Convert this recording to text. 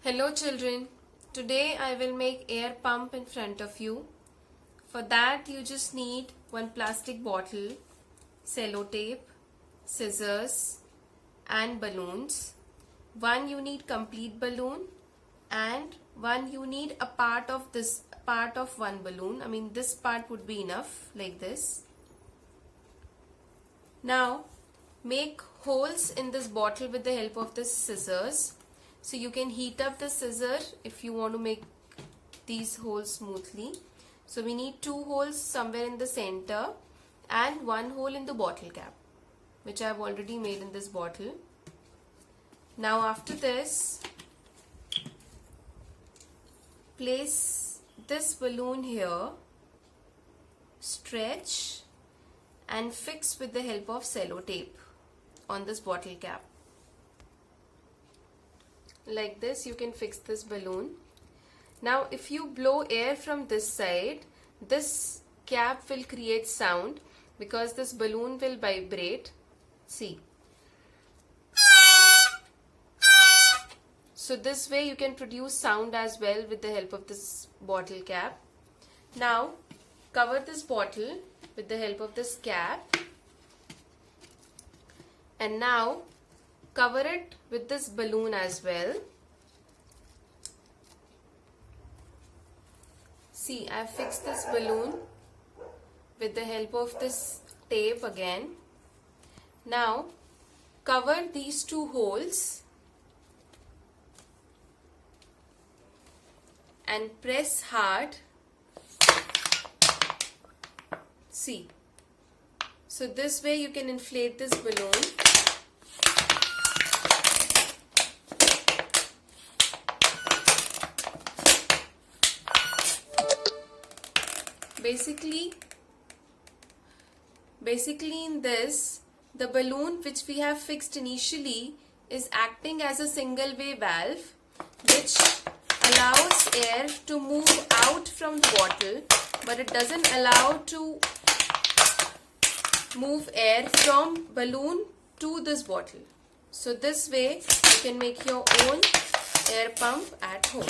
Hello children, today I will make air pump in front of you. For that you just need one plastic bottle, sellotape, scissors and balloons. One you need complete balloon and one you need a part of one balloon. This part would be enough like this. Now make holes in this bottle with the help of this scissors. So you can heat up the scissor if you want to make these holes smoothly. So we need 2 holes somewhere in the center and 1 hole in the bottle cap, which I have already made in this bottle. Now after this, place this balloon here, stretch and fix with the help of sellotape on this bottle cap. Like this you can fix this balloon. Now if you blow air from this side, this cap will create sound because this balloon will vibrate. See. So this way you can produce sound as well with the help of this bottle cap. Now cover this bottle with the help of this cap. And now cover it with this balloon as well. See, I have fixed this balloon with the help of this tape again. Now cover these 2 holes and press hard. See. So this way you can inflate this balloon. Basically in this, the balloon which we have fixed initially is acting as a single way valve which allows air to move out from the bottle, but it doesn't allow to move air from balloon to this bottle. So this way you can make your own air pump at home.